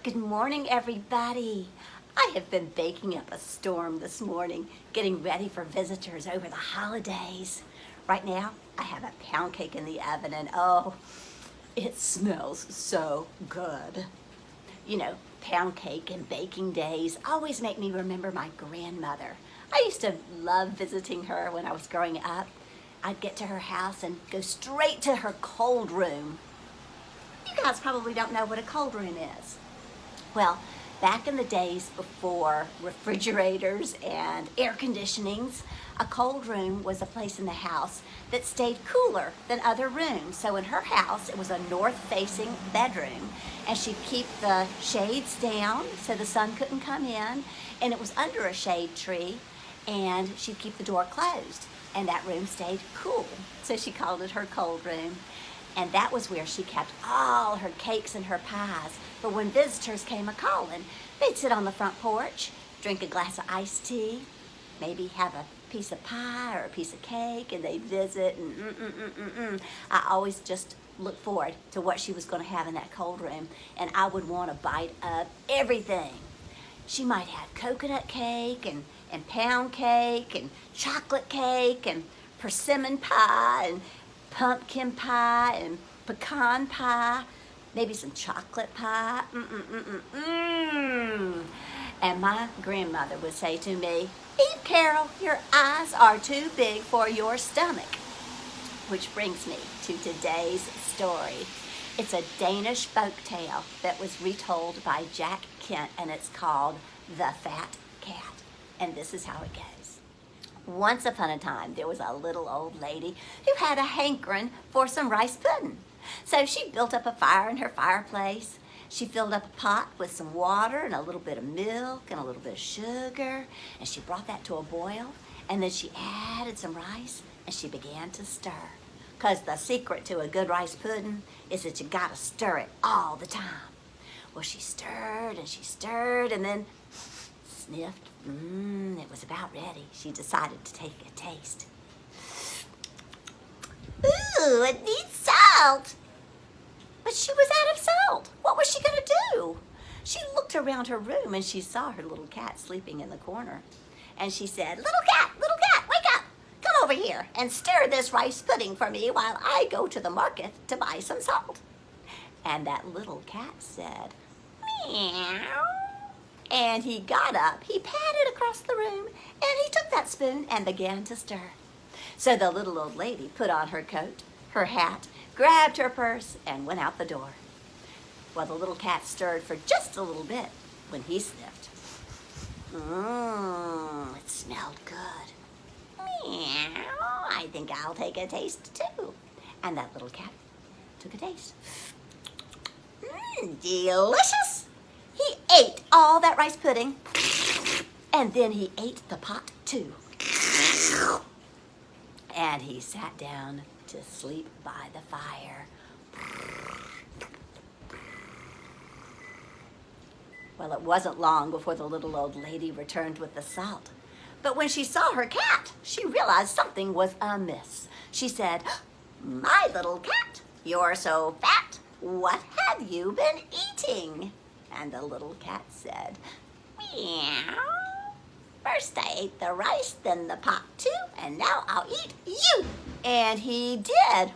Good morning, everybody. I have been baking up a storm this morning, getting ready for visitors over the holidays. Right now, I have a pound cake in the oven, and oh, it smells so good. You know, pound cake and baking days always make me remember my grandmother. I used to love visiting her when I was growing up. I'd get to her house and go straight to her cold room. You guys probably don't know what a cold room is. Well, back in the days before refrigerators and air conditionings, a cold room was a place in the house that stayed cooler than other rooms. So in her house, it was a north-facing bedroom, and she'd keep the shades down so the sun couldn't come in, and it was under a shade tree, and she'd keep the door closed, and that room stayed cool. So she called it her cold room. And that was where she kept all her cakes and her pies. For when visitors came a-calling, they'd sit on the front porch, drink a glass of iced tea, maybe have a piece of pie or a piece of cake, and they'd visit, and I always just looked forward to what she was going to have in that cold room, and I would want to bite up everything. She might have coconut cake and pound cake and chocolate cake and persimmon pie and pumpkin pie and pecan pie, maybe some chocolate pie. And my grandmother would say to me, "Eat, Carol, your eyes are too big for your stomach." Which brings me to today's story. It's a Danish folk tale that was retold by Jack Kent, and it's called The Fat Cat. And this is how it goes. Once upon a time, there was a little old lady who had a hankering for some rice pudding. So she built up a fire in her fireplace. She filled up a pot with some water and a little bit of milk and a little bit of sugar, and she brought that to a boil, and then she added some rice, and she began to stir. Because the secret to a good rice pudding is that you gotta stir it all the time. Well, she stirred, and then sniffed. It was about ready. She decided to take a taste. Ooh, it needs salt. But she was out of salt. What was she going to do? She looked around her room and she saw her little cat sleeping in the corner. And she said, little cat, wake up. Come over here and stir this rice pudding for me while I go to the market to buy some salt. And that little cat said, meow. And he got up, he padded across the room, and he took that spoon and began to stir. So the little old lady put on her coat, her hat, grabbed her purse, and went out the door. Well, the little cat stirred for just a little bit when he sniffed. It smelled good. Meow, I think I'll take a taste too. And that little cat took a taste. Delicious! He ate all that rice pudding, and then he ate the pot too. And he sat down to sleep by the fire. Well, it wasn't long before the little old lady returned with the salt. But when she saw her cat, she realized something was amiss. She said, "My little cat, you're so fat. What have you been eating?" And the little cat said, meow. First I ate the rice, then the pot too, and now I'll eat you. And he did.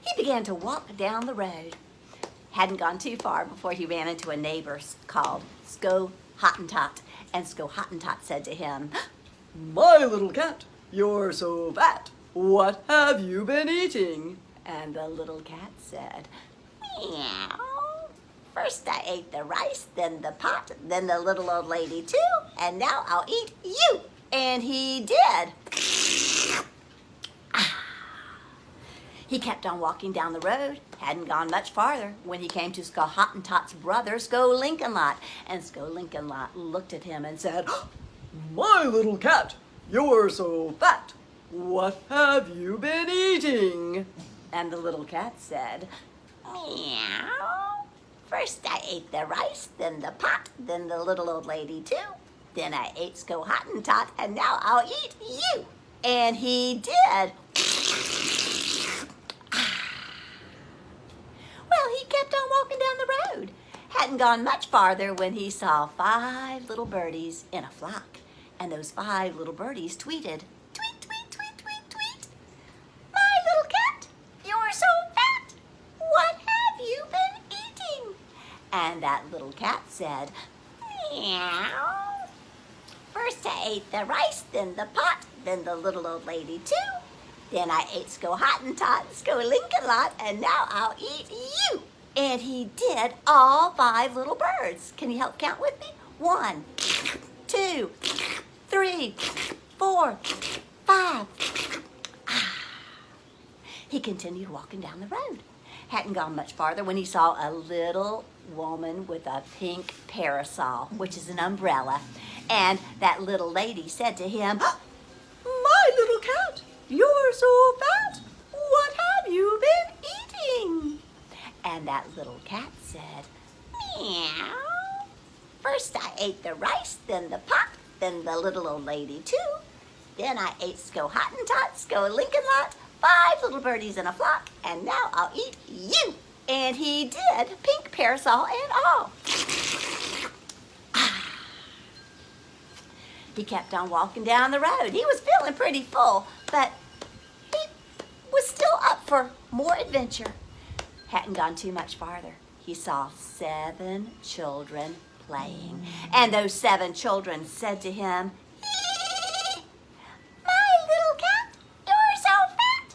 He began to walk down the road. Hadn't gone too far before he ran into a neighbor called Sko Hottentot. And Sko Hottentot said to him, "My little cat, you're so fat. What have you been eating?" And the little cat said, meow. First I ate the rice, then the pot, then the little old lady too, and now I'll eat you. And he did. He kept on walking down the road, hadn't gone much farther when he came to Sko Hottentot's brother, Sko Lincolnlot. And Sko Lincolnlot looked at him and said, "My little cat, you're so fat. What have you been eating?" And the little cat said, meow. First I ate the rice, then the pot, then the little old lady too. Then I ate Sko Hottentot, and now I'll eat you. And he did. Well, he kept on walking down the road. Hadn't gone much farther when he saw 5 little birdies in a flock. And those 5 little birdies tweeted, tweet, tweet, tweet, tweet, tweet. My little cat, you're so fat. What have you been eating? And that little cat said, meow. First I ate the rice, then the pot, then the little old lady too. Then I ate Sko Hottentot, Sko Lincoln-Lot, and now I'll eat you. And he did all 5 little birds. Can you help count with me? 1, 2, 3, 4, 5. He continued walking down the road. Hadn't gone much farther when he saw a little woman with a pink parasol, which is an umbrella. And that little lady said to him, My little cat, you're so fat. What have you been eating? And that little cat said, meow. First I ate the rice, then the pot, then the little old lady too. Then I ate Sko Hottentot, Sko Lincoln-Lot, 5 little birdies in a flock, and now I'll eat you. And he did, pink parasol and all. He kept on walking down the road. He was feeling pretty full, but he was still up for more adventure. Hadn't gone too much farther. He saw 7 children playing. And those 7 children said to him, my little cat, you're so fat.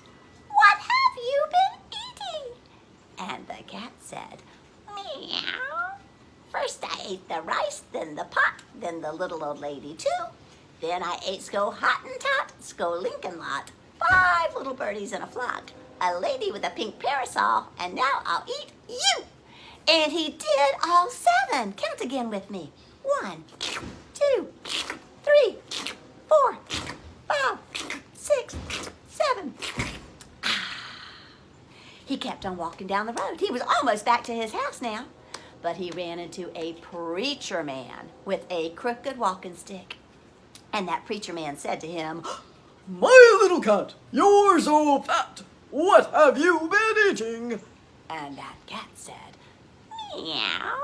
What have you been eating? And the cat said, meow. First I ate the rice, then the pot, then the little old lady too. Then I ate Sko Hottentot, Sko Lincoln-Lot, 5 little birdies in a flock, a lady with a pink parasol, and now I'll eat you. And he did all 7. Count again with me. 1, 2, 3, 4, 5, 6, 7. He kept on walking down the road. He was almost back to his house now. But he ran into a preacher man with a crooked walking stick. And that preacher man said to him, My little cat, you're so fat. What have you been eating? And that cat said, meow.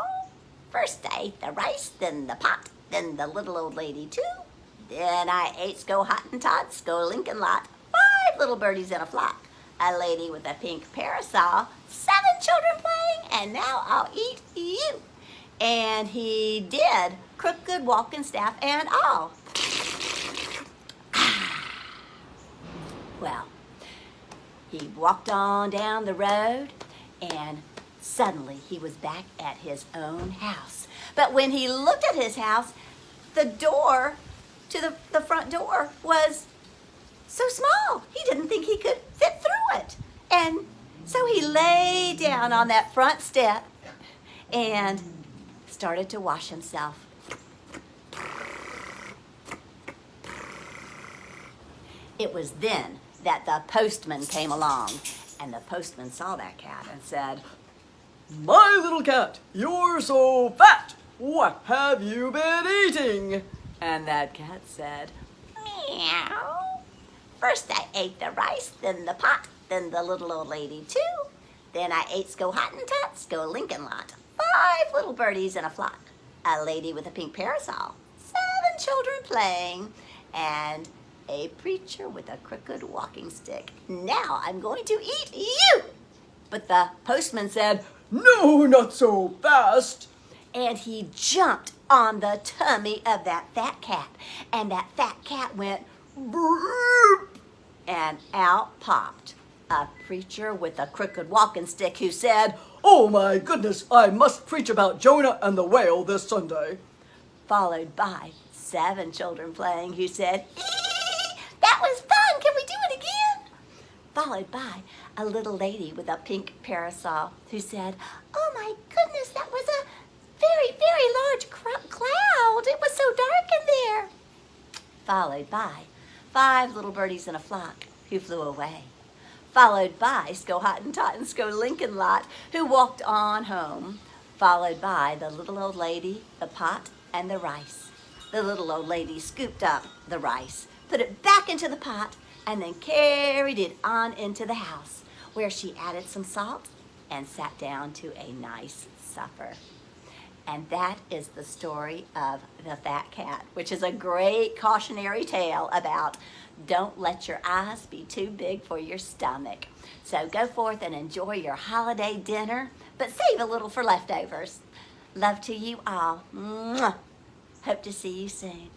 First I ate the rice, then the pot, then the little old lady too. Then I ate Sko Hottentot, Sko Lincoln-Lot, 5 little birdies in a flock, a lady with a pink parasol, 7 children playing, and now I'll eat you. And he did, crooked walking staff and all. Well, he walked on down the road, and suddenly he was back at his own house. But when he looked at his house, the door to the front door was so small. He didn't think he could fit through it. And so he lay down on that front step and started to wash himself. It was then that the postman came along, and the postman saw that cat and said, My little cat, you're so fat. What have you been eating? and that cat said, meow. First I ate the rice, then the pot, then the little old lady too. Then I ate Sko Hottentot, Sko Lincoln-Lot, 5 little birdies in a flock, a lady with a pink parasol, 7 children playing, and a preacher with a crooked walking stick. Now I'm going to eat you. But the postman said, No, not so fast. and he jumped on the tummy of that fat cat. And that fat cat went, Brrrr. and out popped a preacher with a crooked walking stick who said, Oh my goodness, I must preach about Jonah and the whale this Sunday. followed by 7 children playing who said, that was fun, can we do it again? Followed by a little lady with a pink parasol who said, oh my goodness, that was a very, very large cloud. It was so dark in there. Followed by 5 little birdies in a flock who flew away. Followed by Sko Hottentot and Sko Lincoln-Lot who walked on home. Followed by the little old lady, the pot, and the rice. The little old lady scooped up the rice, put it back into the pot, and then carried it on into the house, where she added some salt and sat down to a nice supper. And that is the story of the fat cat, which is a great cautionary tale about don't let your eyes be too big for your stomach. So go forth and enjoy your holiday dinner, but save a little for leftovers. Love to you all. Mwah. Hope to see you soon.